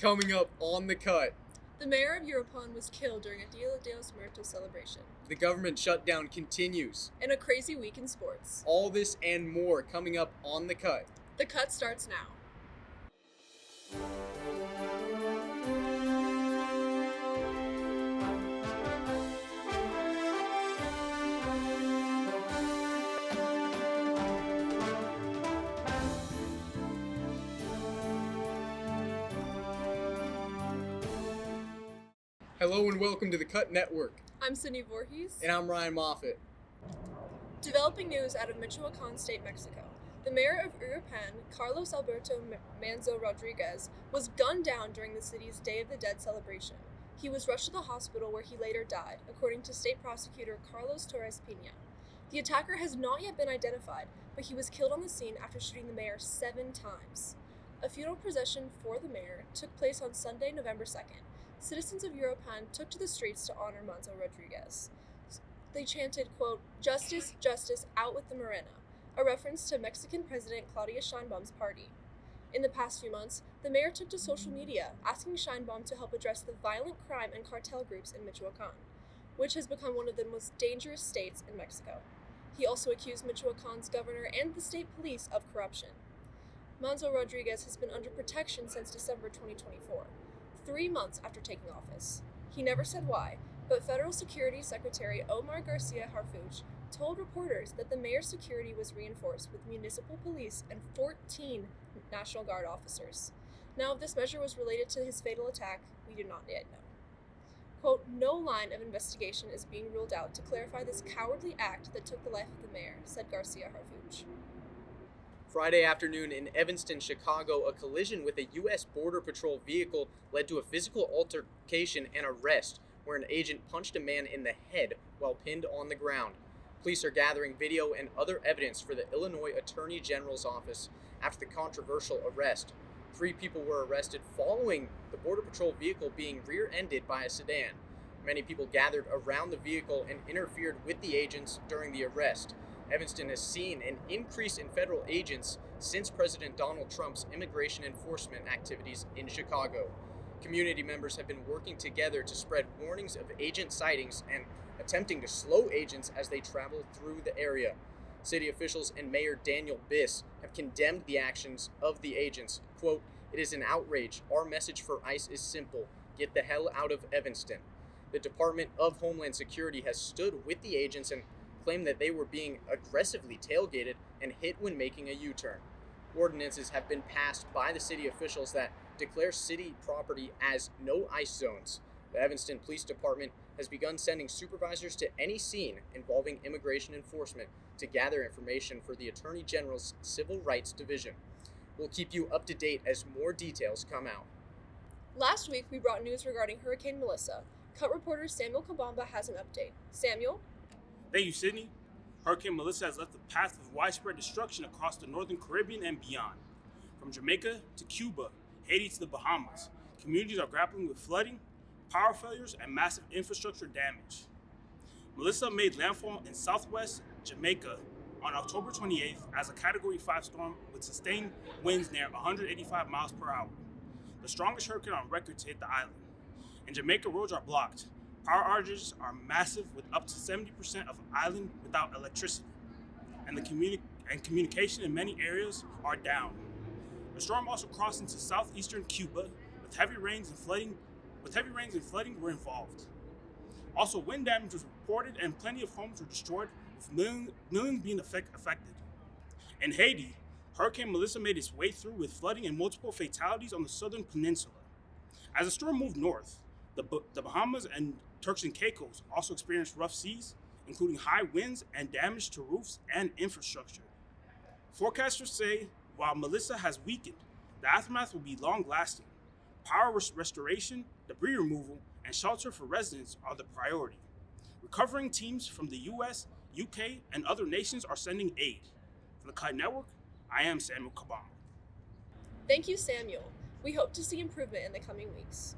Coming up on The Cut, The mayor of Europan was killed during a Dia de los Muertos celebration. the government shutdown continues. And a crazy week in sports. All this and more coming up on The Cut. The Cut starts now. Hello and welcome to The Cut Network. I'm Sydney Voorhees. And I'm Ryan Moffat. Developing news out of Michoacan State, Mexico. The mayor of Uruapan, Carlos Alberto Manzo Rodriguez, was gunned down during the city's Day of the Dead celebration. He was rushed to the hospital where he later died, according to state prosecutor Carlos Torres Pina. The attacker has not yet been identified, but he was killed on the scene after shooting the mayor 7 times. A funeral procession for the mayor took place on Sunday, November 2nd. Citizens of Uruapan took to the streets to honor Manzo Rodriguez. They chanted, quote, "Justice, justice, out with the Morena," a reference to Mexican President Claudia Sheinbaum's party. In the past few months, the mayor took to social media, asking Sheinbaum to help address the violent crime and cartel groups in Michoacan, which has become one of the most dangerous states in Mexico. He also accused Michoacan's governor and the state police of corruption. Manzo Rodriguez has been under protection since December 2024. 3 months after taking office. He never said why, but Federal Security Secretary Omar Garcia Harfuch told reporters that the mayor's security was reinforced with municipal police and 14 National Guard officers. Now, if this measure was related to his fatal attack, we do not yet know. Quote, "No line of investigation is being ruled out to clarify this cowardly act that took the life of the mayor," said Garcia Harfuch. Friday afternoon in Evanston, Chicago, a collision with a U.S. Border Patrol vehicle led to a physical altercation and arrest, where an agent punched a man in the head while pinned on the ground. Police are gathering video and other evidence for the Illinois Attorney General's office after the controversial arrest. 3 people were arrested following the Border Patrol vehicle being rear-ended by a sedan. Many people gathered around the vehicle and interfered with the agents during the arrest. Evanston has seen an increase in federal agents since President Donald Trump's immigration enforcement activities in Chicago. Community members have been working together to spread warnings of agent sightings and attempting to slow agents as they travel through the area. City officials and Mayor Daniel Biss have condemned the actions of the agents. Quote, "It is an outrage. Our message for ICE is simple. Get the hell out of Evanston." The Department of Homeland Security has stood with the agents and claimed that they were being aggressively tailgated and hit when making a U-turn. Ordinances have been passed by the city officials that declare city property as no ICE zones. The Evanston Police Department has begun sending supervisors to any scene involving immigration enforcement to gather information for the Attorney General's Civil Rights Division. We'll keep you up to date as more details come out. Last week, we brought news regarding Hurricane Melissa. Cut reporter Samuel Kabamba has an update. Samuel? Thank you, Sydney. Hurricane Melissa has left a path of widespread destruction across the northern Caribbean and beyond. From Jamaica to Cuba, Haiti to the Bahamas, communities are grappling with flooding, power failures, and massive infrastructure damage. Melissa made landfall in southwest Jamaica on October 28th as a Category 5 storm with sustained winds near 185 miles per hour, the strongest hurricane on record to hit the island. In Jamaica, roads are blocked. Power outages are massive, with up to 70% of the island without electricity, and communication in many areas are down. The storm also crossed into southeastern Cuba, with heavy rains and flooding were involved. Also, wind damage was reported, and plenty of homes were destroyed, with millions being affected. In Haiti, Hurricane Melissa made its way through with flooding and multiple fatalities on the southern peninsula. As the storm moved north, the Bahamas and Turks and Caicos also experienced rough seas, including high winds and damage to roofs and infrastructure. Forecasters say while Melissa has weakened, the aftermath will be long-lasting. Power restoration, debris removal, and shelter for residents are the priority. Recovering teams from the US, UK, and other nations are sending aid. For the Cut Network, I am Samuel Kabama. Thank you, Samuel. We hope to see improvement in the coming weeks.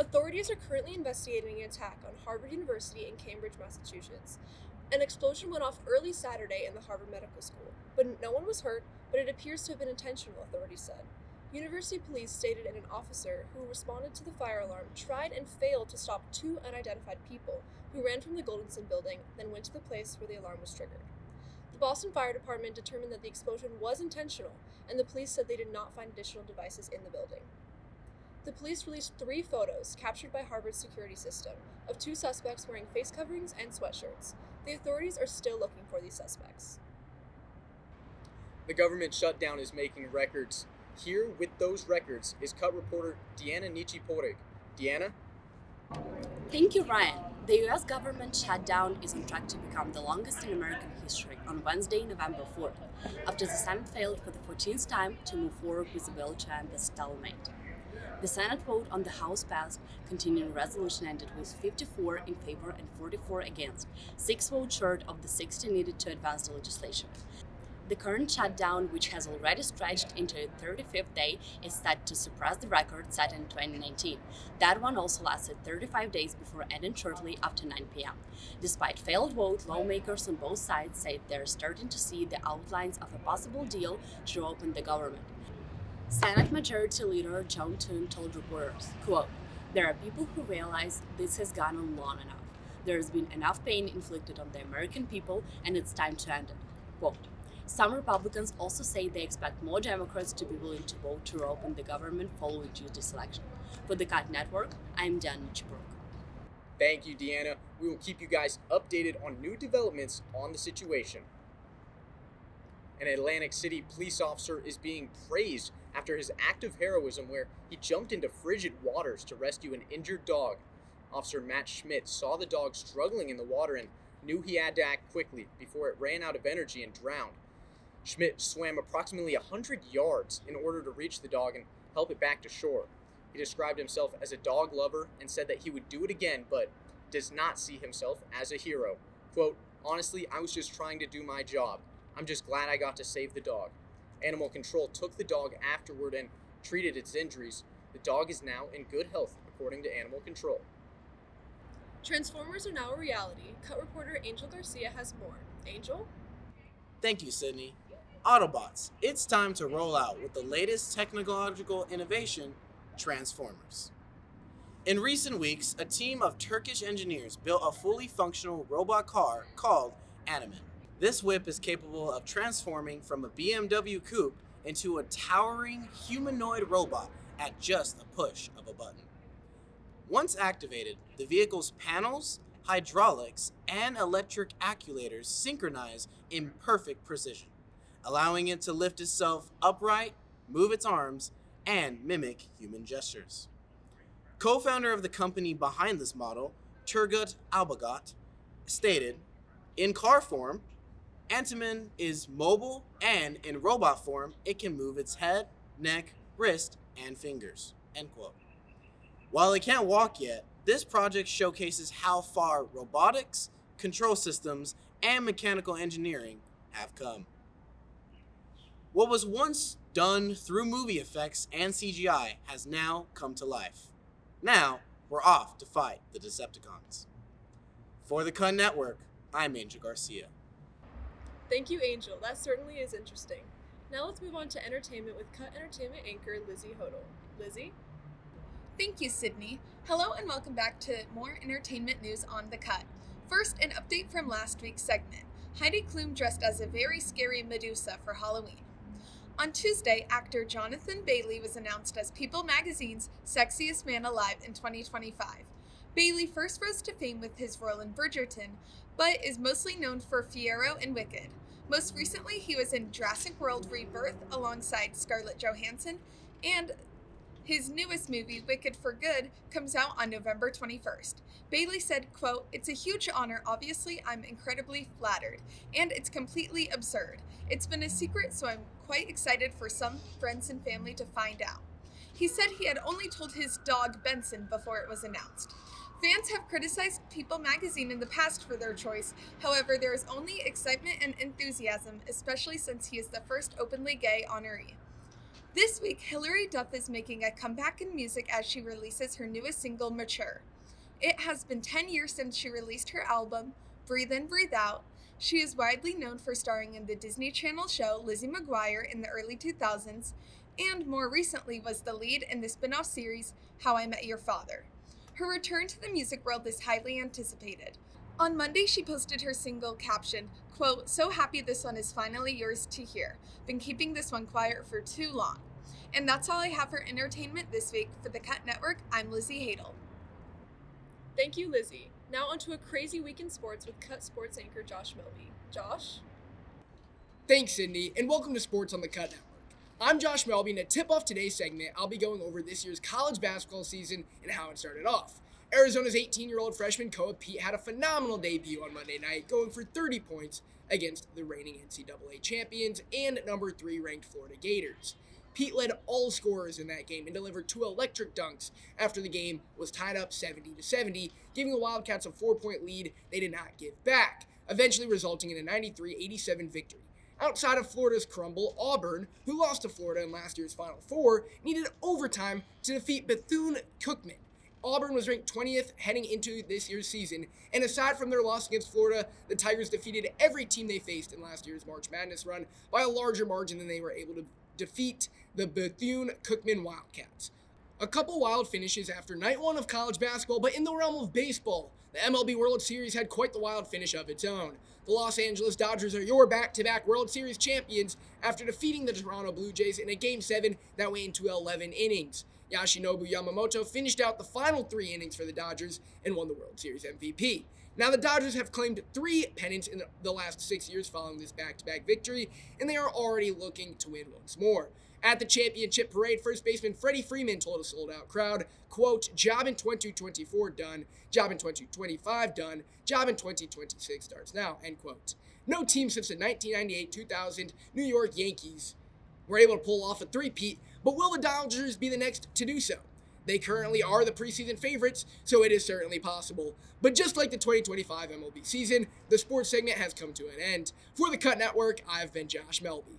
Authorities are currently investigating an attack on Harvard University in Cambridge, Massachusetts. An explosion went off early Saturday in the Harvard Medical School, but no one was hurt but it appears to have been intentional, authorities said. University police stated an officer who responded to the fire alarm tried and failed to stop two unidentified people who ran from the Goldenson building, then went to the place where the alarm was triggered. The Boston Fire Department determined that the explosion was intentional, and the police said they did not find additional devices in the building. The police released 3 photos, captured by Harvard's security system, of 2 suspects wearing face coverings and sweatshirts. The authorities are still looking for these suspects. The government shutdown is making records. Here with those records is Cut reporter Deanna Nichiporig. Deanna? Thank you, Ryan. The U.S. government shutdown is on track to become the longest in American history on Wednesday, November 4th, after the Senate failed for the 14th time to move forward with the bill to end the stalemate. The Senate vote on the House passed continuing resolution ended with 54 in favor and 44 against, 6 votes short of the 60 needed to advance the legislation. The current shutdown, which has already stretched into its 35th day, is set to surpass the record set in 2019. That one also lasted 35 days before ending shortly after 9 p.m. Despite failed vote, lawmakers on both sides say they're starting to see the outlines of a possible deal to open the government. Senate Majority Leader John Thune told reporters, quote, "There are people who realize this has gone on long enough. There has been enough pain inflicted on the American people, and it's time to end it." Quote. Some Republicans also say they expect more Democrats to be willing to vote to reopen the government following Tuesday's election. For the Cut Network, I'm Deanna Nichiporig. Thank you, Deanna. We will keep you guys updated on new developments on the situation. An Atlantic City police officer is being praised after his act of heroism where he jumped into frigid waters to rescue an injured dog. Officer Matt Schmidt saw the dog struggling in the water and knew he had to act quickly before it ran out of energy and drowned. Schmidt swam approximately 100 yards in order to reach the dog and help it back to shore. He described himself as a dog lover and said that he would do it again, but does not see himself as a hero. Quote, "Honestly, I was just trying to do my job. I'm just glad I got to save the dog." Animal Control took the dog afterward and treated its injuries. The dog is now in good health, according to Animal Control. Transformers are now a reality. Cut reporter Angel Garcia has more. Angel? Thank you, Sydney. Autobots, it's time to roll out with the latest technological innovation, Transformers. In recent weeks, a team of Turkish engineers built a fully functional robot car called Animan. This whip is capable of transforming from a BMW coupe into a towering humanoid robot at just a push of a button. Once activated, the vehicle's panels, hydraulics, and electric actuators synchronize in perfect precision, allowing it to lift itself upright, move its arms, and mimic human gestures. Co-founder of the company behind this model, Turgut Albagat, stated, "In car form, Antiman is mobile, and in robot form, it can move its head, neck, wrist, and fingers." End quote. While it can't walk yet, this project showcases how far robotics, control systems, and mechanical engineering have come. What was once done through movie effects and CGI has now come to life. Now, we're off to fight the Decepticons. For the Cut Network, I'm Angel Garcia. Thank you, Angel. That certainly is interesting. Now let's move on to entertainment with Cut Entertainment anchor Lizzie Hodel. Lizzie? Thank you, Sydney. Hello and welcome back to more entertainment news on The Cut. First, an update from last week's segment. Heidi Klum dressed as a very scary Medusa for Halloween. On Tuesday, actor Jonathan Bailey was announced as People magazine's Sexiest Man Alive in 2025. Bailey first rose to fame with his role in Bridgerton, but is mostly known for Fiyero and Wicked. Most recently, he was in Jurassic World Rebirth alongside Scarlett Johansson, and his newest movie, Wicked for Good, comes out on November 21st. Bailey said, quote, "It's a huge honor. Obviously, I'm incredibly flattered, and it's completely absurd. It's been a secret, so I'm quite excited for some friends and family to find out." He said he had only told his dog Benson before it was announced. Fans have criticized People magazine in the past for their choice. However, there is only excitement and enthusiasm, especially since he is the first openly gay honoree. This week, Hilary Duff is making a comeback in music as she releases her newest single, Mature. It has been 10 years since she released her album, Breathe In, Breathe Out, She is widely known for starring in the Disney Channel show Lizzie McGuire in the early 2000s, and more recently was the lead in the spin-off series How I Met Your Father. Her return to the music world is highly anticipated. On Monday, she posted her single captioned, quote, "So happy this one is finally yours to hear. Been keeping this one quiet for too long." And that's all I have for entertainment this week. For the Cut Network, I'm Lizzie Hadel. Thank you, Lizzie. Now onto a crazy week in sports with Cut Sports anchor Josh Melby. Josh? Thanks, Sydney, and welcome to Sports on the Cut Network. I'm Josh Melby, and to tip off today's segment, I'll be going over this year's college basketball season and how it started off. Arizona's 18-year-old freshman Koa Pete had a phenomenal debut on Monday night, going for 30 points against the reigning NCAA champions and number 3 ranked Florida Gators. Pete led all scorers in that game and delivered 2 electric dunks after the game was tied up 70-70, giving the Wildcats a 4-point lead they did not give back, eventually resulting in a 93-87 victory. Outside of Florida's crumble, Auburn, who lost to Florida in last year's Final Four, needed overtime to defeat Bethune-Cookman. Auburn was ranked 20th heading into this year's season, and aside from their loss against Florida, the Tigers defeated every team they faced in last year's March Madness run by a larger margin than they were able to defeat the Bethune-Cookman Wildcats. A couple wild finishes after night one of college basketball, but in the realm of baseball, the MLB World Series had quite the wild finish of its own. The Los Angeles Dodgers are your back-to-back World Series champions after defeating the Toronto Blue Jays in a Game 7 that went into 11 innings. Yoshinobu Yamamoto finished out the final 3 innings for the Dodgers and won the World Series MVP. Now, the Dodgers have claimed 3 pennants in the last 6 years following this back-to-back victory, and they are already looking to win once more. At the championship parade, first baseman Freddie Freeman told a sold-out crowd, quote, "Job in 2024 done, job in 2025 done, job in 2026 starts now," end quote. No team since the 1998-2000 New York Yankees were able to pull off a three-peat, but will the Dodgers be the next to do so? They currently are the preseason favorites, so it is certainly possible. But just like the 2025 MLB season, the sports segment has come to an end. For the Cut Network, I've been Josh Melby.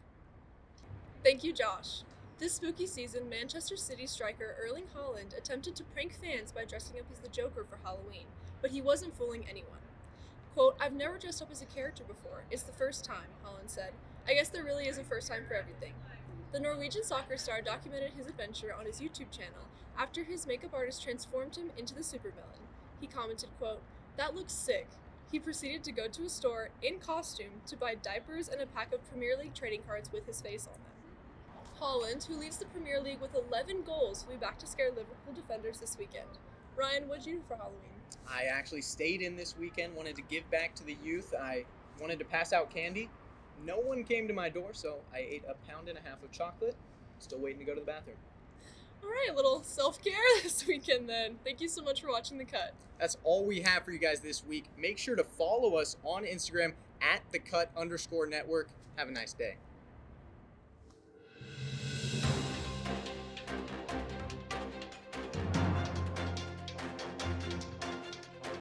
Thank you, Josh. This spooky season, Manchester City striker Erling Haaland attempted to prank fans by dressing up as the Joker for Halloween, but he wasn't fooling anyone. Quote, "I've never dressed up as a character before. It's the first time," Haaland said. "I guess there really is a first time for everything." The Norwegian soccer star documented his adventure on his YouTube channel after his makeup artist transformed him into the supervillain. He commented, quote, "That looks sick." He proceeded to go to a store in costume to buy diapers and a pack of Premier League trading cards with his face on them. Haaland, who leads the Premier League with 11 goals, will be back to scare Liverpool defenders this weekend. Ryan, what'd you do for Halloween? I actually stayed in this weekend, wanted to give back to the youth. I wanted to pass out candy. No one came to my door, so I ate 1.5 pounds of chocolate. Still waiting to go to the bathroom. All right, a little self-care this weekend then. Thank you so much for watching The Cut. That's all we have for you guys this week. Make sure to follow us on Instagram at @thecut_network. Have a nice day.